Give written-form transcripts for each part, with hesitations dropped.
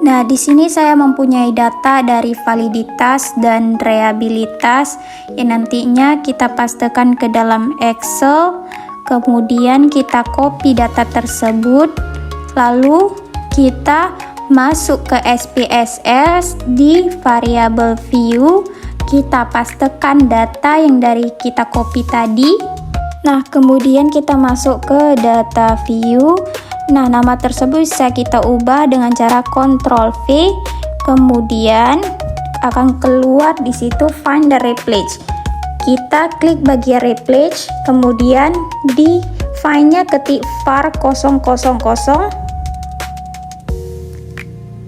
Nah, di sini saya mempunyai data dari validitas dan reliabilitas yang nantinya kita pastekan ke dalam Excel. Kemudian kita copy data tersebut, lalu kita masuk ke SPSS di variable view. Kita pastekan data yang dari kita copy tadi. Nah, kemudian kita masuk ke data view. Nah, nama tersebut bisa kita ubah dengan cara Ctrl V, kemudian akan keluar di situ find the replace. Kita klik bagian replace, kemudian di find-nya ketik var 000,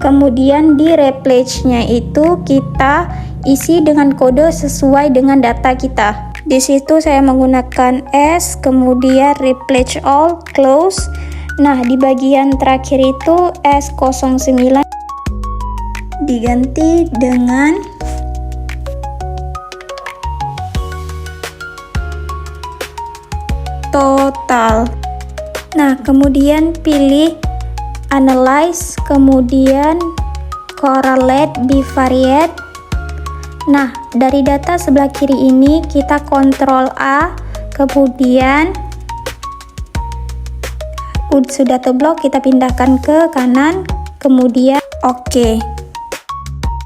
kemudian di replace-nya itu kita isi dengan kode sesuai dengan data kita. Di situ saya menggunakan S, kemudian replace all, close. Nah, di bagian terakhir itu S09 diganti dengan total. Nah, kemudian pilih analyze, kemudian correlate bivariate. Nah, dari data sebelah kiri ini kita Ctrl A, kemudian sudah terblok, kita pindahkan ke kanan, kemudian OK.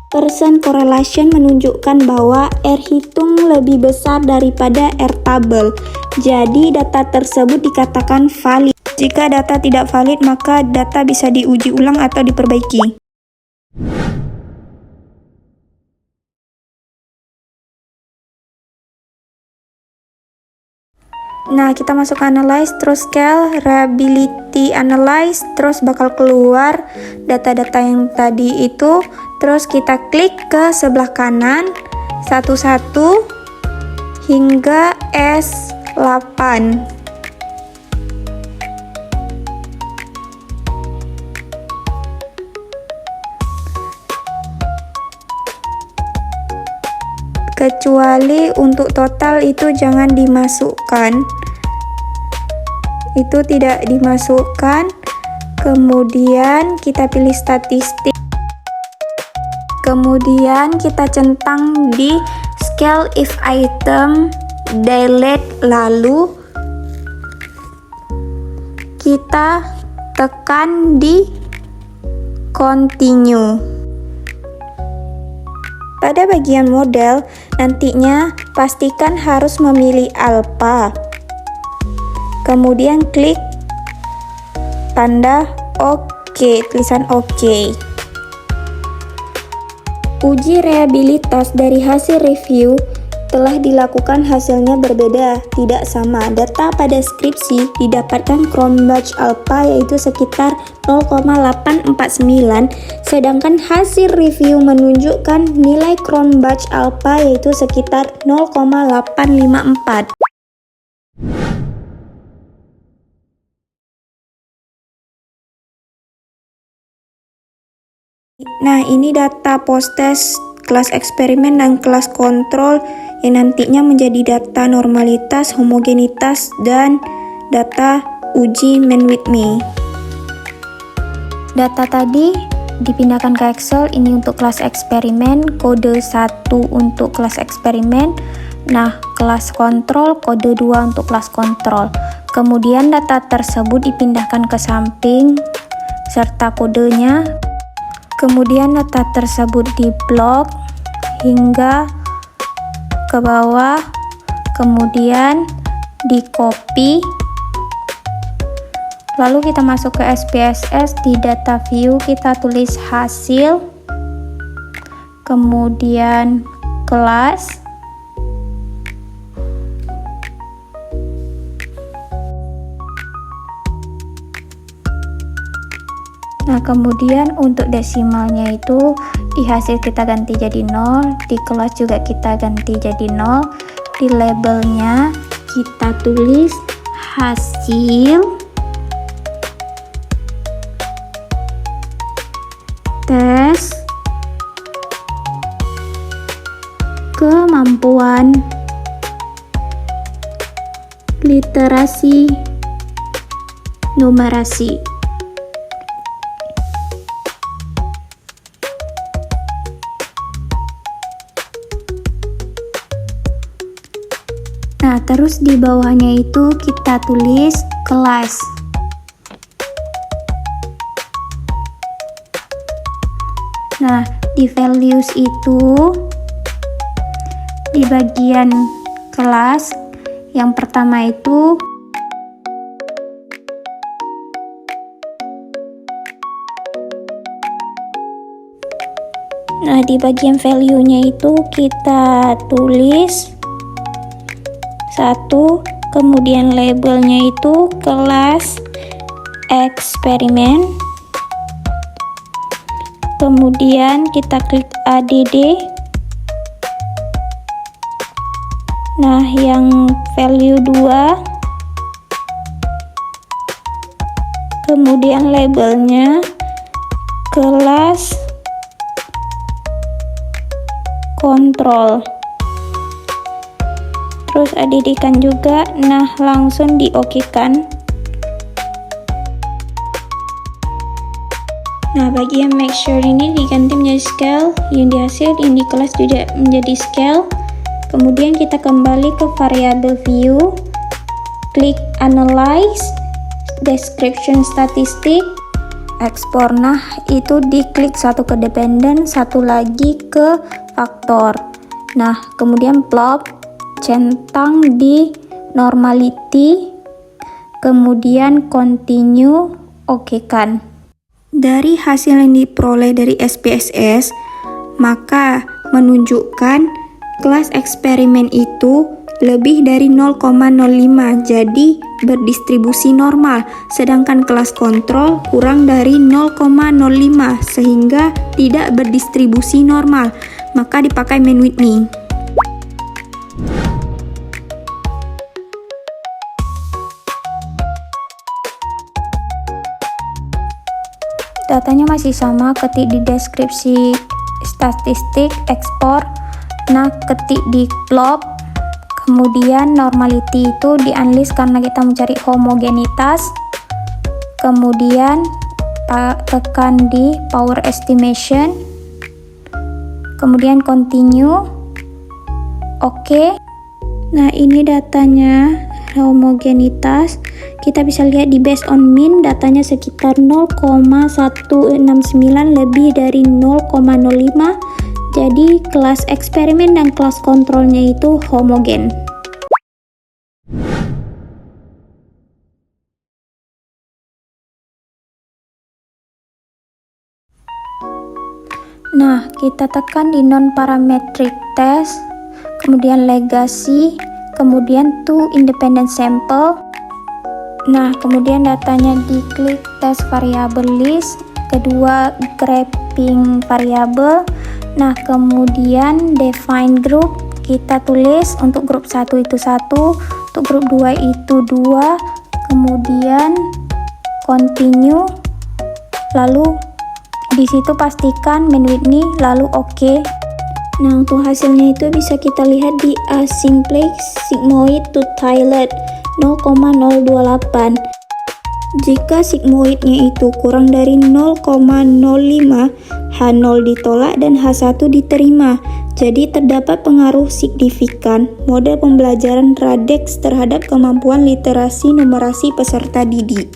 Percent correlation menunjukkan bahwa R hitung lebih besar daripada R tabel. Jadi data tersebut dikatakan valid. Jika data tidak valid, maka data bisa diuji ulang atau diperbaiki. Nah, kita masuk ke analyze, terus scale, reliability analyze, terus bakal keluar data-data yang tadi itu. Terus kita klik ke sebelah kanan satu-satu hingga S8. Kecuali untuk total itu jangan dimasukkan, itu tidak dimasukkan. Kemudian kita pilih statistik, kemudian kita centang di scale if item delete, lalu kita tekan di continue. Pada bagian model, nantinya pastikan harus memilih alpha. Kemudian klik tanda OK, tulisan OK. Uji reliabilitas dari hasil review telah dilakukan, hasilnya berbeda, tidak sama. Data pada skripsi didapatkan Cronbach alpha yaitu sekitar 0,849, sedangkan hasil review menunjukkan nilai Cronbach alpha yaitu sekitar 0,854. Nah, ini data post-test kelas eksperimen dan kelas kontrol yang nantinya menjadi data normalitas, homogenitas, dan data uji man with me. Data tadi dipindahkan ke Excel, ini untuk kelas eksperimen, kode 1 untuk kelas eksperimen. Nah, kelas kontrol, kode 2 untuk kelas kontrol. Kemudian data tersebut dipindahkan ke samping serta kodenya. Kemudian data tersebut diblok hingga ke bawah, kemudian di copy, lalu kita masuk ke SPSS. Di data view kita tulis hasil, kemudian kelas, nah kemudian untuk desimalnya itu di hasil kita ganti jadi 0, di kelas juga kita ganti jadi 0, di labelnya kita tulis hasil tes kemampuan literasi numerasi. Terus di bawahnya itu kita tulis kelas. Nah, di values itu di bagian kelas yang pertama itu di bagian value-nya itu kita tulis 1, kemudian labelnya itu kelas eksperimen, kemudian kita klik ADD. Nah, yang value 2, kemudian labelnya kelas kontrol, terus ADD-kan juga. Nah, langsung di-OK-kan. Nah, bagian make sure ini diganti menjadi scale, yang dihasil ini kelas juga menjadi scale. Kemudian kita kembali ke variable view, klik analyze, description statistik, ekspor. Nah, itu diklik satu ke dependent, satu lagi ke faktor. Nah, kemudian plot, centang di normality, kemudian continue, OK-kan. Dari hasil yang diperoleh dari SPSS, maka menunjukkan kelas eksperimen itu lebih dari 0,05, jadi berdistribusi normal, sedangkan kelas kontrol kurang dari 0,05 sehingga tidak berdistribusi normal, maka dipakai main Whitney. Datanya masih sama, ketik di deskripsi statistik, ekspor. Nah, ketik di plot, kemudian normality itu di-unlist karena kita mencari homogenitas. Kemudian tekan di power estimation, kemudian continue, OK. Nah, ini datanya homogenitas. Kita bisa lihat di based on mean datanya sekitar 0,169 lebih dari 0,05. Jadi kelas eksperimen dan kelas kontrolnya itu homogen. Nah, kita tekan di non-parametric test, kemudian legacy, kemudian to independent sample. Nah, kemudian datanya diklik test variable list, kedua graphing variable. Nah, kemudian define group, kita tulis untuk grup 1 itu 1, untuk grup 2 itu 2, kemudian continue, lalu di situ pastikan main Whitney, lalu OK. Nah, untuk hasilnya itu bisa kita lihat di asimplex sigmoid to Thailand 0,028. Jika sigmoidnya itu kurang dari 0,05, H0 ditolak dan H1 diterima. Jadi terdapat pengaruh signifikan model pembelajaran RADEX terhadap kemampuan literasi numerasi peserta didik.